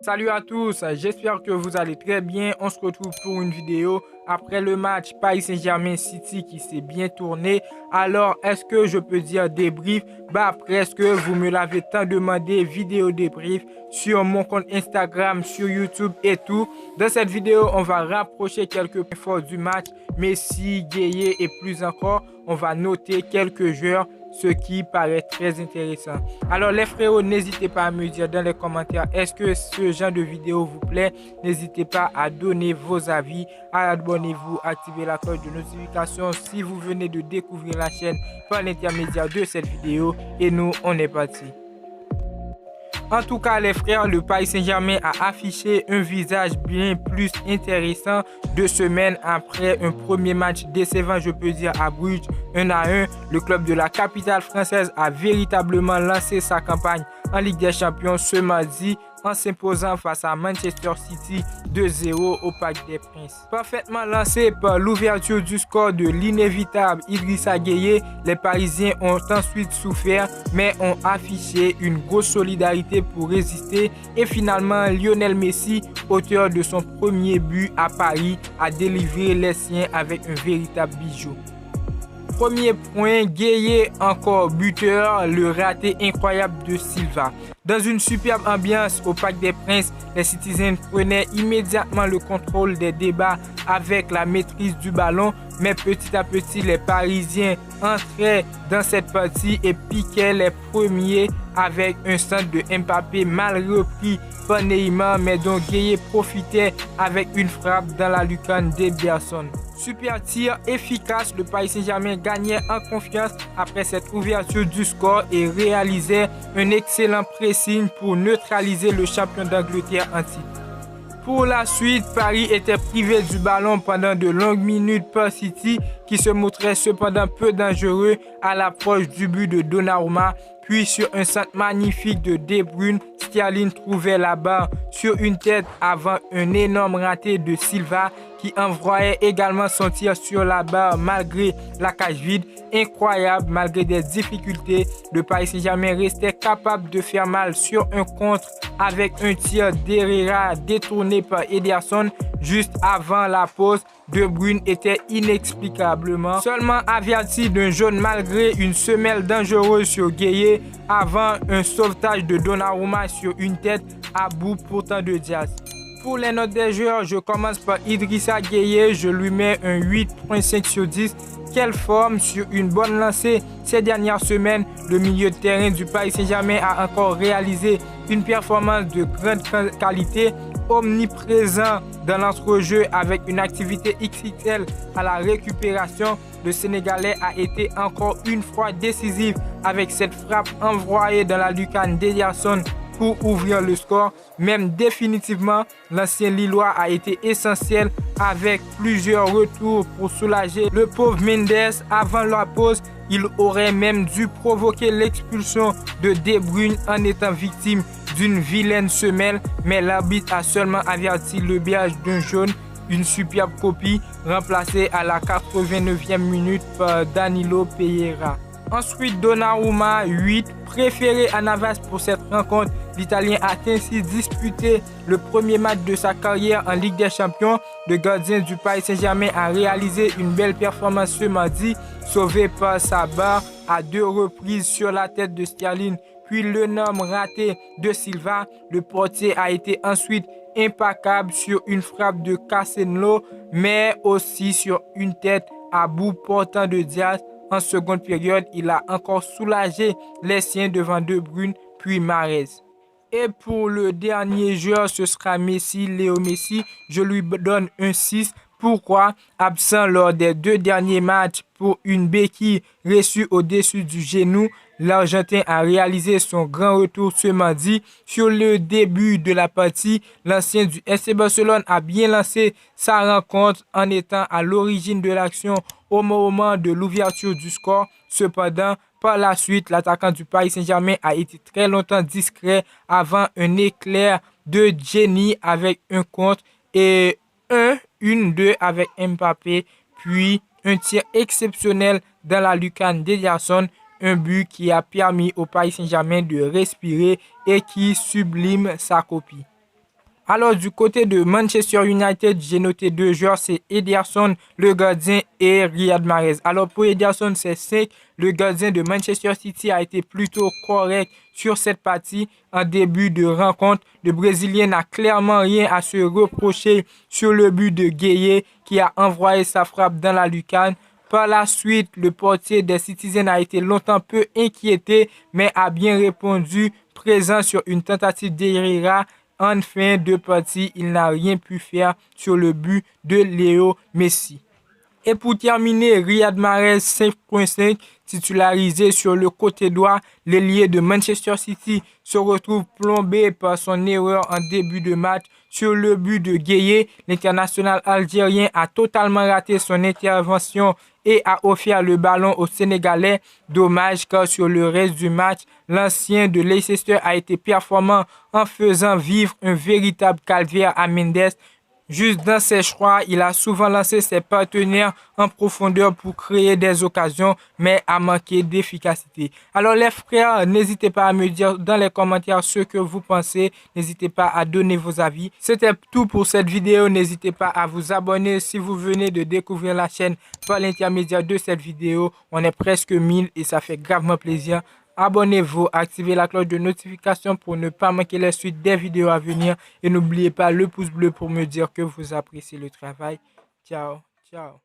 Salut à tous, j'espère que vous allez très bien. On se retrouve pour une vidéo après le match Paris Saint-Germain City qui s'est bien tourné. Alors, est-ce que je peux dire débrief? Presque, vous me l'avez tant demandé, vidéo débrief sur mon compte Instagram, sur YouTube et tout. Dans cette vidéo, on va rapprocher quelques points forts du match. Messi, Gueye et plus encore, on va noter quelques joueurs, ce qui paraît très intéressant. Alors les frérots, n'hésitez pas à me dire dans les commentaires, est-ce que ce genre de vidéo vous plaît? N'hésitez pas à donner vos avis, à abonnez-vous, activez la cloche de notification si vous venez de découvrir la chaîne par l'intermédiaire de cette vidéo. Et nous, on est parti. En tout cas, les frères, le Paris Saint-Germain a affiché un visage bien plus intéressant 2 semaines après un premier match décevant, je peux dire, à Bruges 1-1. Le club de la capitale française a véritablement lancé sa campagne en Ligue des Champions ce mardi en s'imposant face à Manchester City 2-0 au Parc des Princes. Parfaitement lancé par l'ouverture du score de l'inévitable Idrissa Gueye, les Parisiens ont ensuite souffert mais ont affiché une grosse solidarité pour résister et finalement Lionel Messi, auteur de son premier but à Paris, a délivré les siens avec un véritable bijou. Premier point, Gueye encore buteur, le raté incroyable de Silva. Dans une superbe ambiance au Parc des Princes, les Citizens prenaient immédiatement le contrôle des débats avec la maîtrise du ballon, mais petit à petit, les Parisiens entraient dans cette partie et piquaient les premiers avec un centre de Mbappé mal repris par Neymar, mais dont Gueye profitait avec une frappe dans la lucarne d'Ederson. Super tir efficace, le Paris Saint-Germain gagnait en confiance après cette ouverture du score et réalisait un excellent pressing pour neutraliser le champion d'Angleterre en titre. Pour la suite, Paris était privé du ballon pendant de longues minutes par City qui se montrait cependant peu dangereux à l'approche du but de Donnarumma. Puis sur un centre magnifique de De Bruyne, Sterling trouvait la barre sur une tête avant un énorme raté de Silva qui envoyait également son tir sur la barre malgré la cage vide. Incroyable, malgré des difficultés, le Paris Saint-Germain restait capable de faire mal sur un contre avec un tir d'Herrera détourné par Ederson juste avant la pause. De Bruyne était inexplicablement seulement averti d'un jaune malgré une semelle dangereuse sur Gueye avant un sauvetage de Donnarumma sur une tête à bout pourtant de Diaz. Pour les notes des joueurs, je commence par Idrissa Gueye, je lui mets un 8.5 sur 10. Quelle forme sur une bonne lancée ces dernières semaines. Le milieu de terrain du Paris Saint-Germain a encore réalisé une performance de grande qualité, omniprésent dans l'entrejeu avec une activité XXL à la récupération. Le Sénégalais a été encore une fois décisif avec cette frappe envoyée dans la lucarne d'Ederson pour ouvrir le score. Même définitivement, l'ancien Lillois a été essentiel avec plusieurs retours pour soulager le pauvre Mendes. Avant la pause, il aurait même dû provoquer l'expulsion de De Bruyne en étant victime d'une vilaine semelle, mais l'arbitre a seulement averti le biage d'un jaune. Une superbe copie remplacée à la 89e minute par Danilo Pereira. Ensuite, Donnarumma, 8, préféré à Navas pour cette rencontre. L'Italien a ainsi disputé le premier match de sa carrière en Ligue des Champions. Le gardien du Paris Saint-Germain a réalisé une belle performance ce mardi, sauvé par sa barre à 2 reprises sur la tête de Sterling, puis l'énorme raté de Silva. Le portier a été ensuite impeccable sur une frappe de Casemiro, mais aussi sur une tête à bout portant de Diaz. En seconde période, il a encore soulagé les siens devant De Bruyne, puis Mahrez. Et pour le dernier joueur, ce sera Messi, Léo Messi. Je lui donne un 6. Pourquoi? Absent lors des 2 derniers matchs pour une béquille reçue au-dessus du genou, l'Argentin a réalisé son grand retour ce mardi. Sur le début de la partie, l'ancien du FC Barcelone a bien lancé sa rencontre en étant à l'origine de l'action au moment de l'ouverture du score. Cependant, par la suite, l'attaquant du Paris Saint-Germain a été très longtemps discret avant un éclair de génie avec un contre et une 2 avec Mbappé, puis un tir exceptionnel dans la lucarne d'Ederson, un but qui a permis au Paris Saint-Germain de respirer et qui sublime sa copie. Alors du côté de Manchester United, j'ai noté 2 joueurs, c'est Ederson, le gardien, et Riyad Mahrez. Alors pour Ederson, c'est 5. Le gardien de Manchester City a été plutôt correct sur cette partie en début de rencontre. Le Brésilien n'a clairement rien à se reprocher sur le but de Gueye qui a envoyé sa frappe dans la lucarne. Par la suite, le portier des Citizens a été longtemps peu inquiété, mais a bien répondu présent sur une tentative d'Herrera. En fin de partie, il n'a rien pu faire sur le but de Léo Messi. Et pour terminer, Riyad Mahrez 5.5, titularisé sur le côté droit, l'ailier de Manchester City se retrouve plombé par son erreur en début de match sur le but de Gueye. L'international algérien a totalement raté son intervention et a offert le ballon au Sénégalais. Dommage car sur le reste du match, l'ancien de Leicester a été performant en faisant vivre un véritable calvaire à Mendes. Juste dans ses choix, il a souvent lancé ses partenaires en profondeur pour créer des occasions, mais a manqué d'efficacité. Alors les frères, n'hésitez pas à me dire dans les commentaires ce que vous pensez. N'hésitez pas à donner vos avis. C'était tout pour cette vidéo. N'hésitez pas à vous abonner si vous venez de découvrir la chaîne par l'intermédiaire de cette vidéo. On est presque 1000 et ça fait gravement plaisir. Abonnez-vous, activez la cloche de notification pour ne pas manquer la suite des vidéos à venir. Et n'oubliez pas le pouce bleu pour me dire que vous appréciez le travail. Ciao, ciao.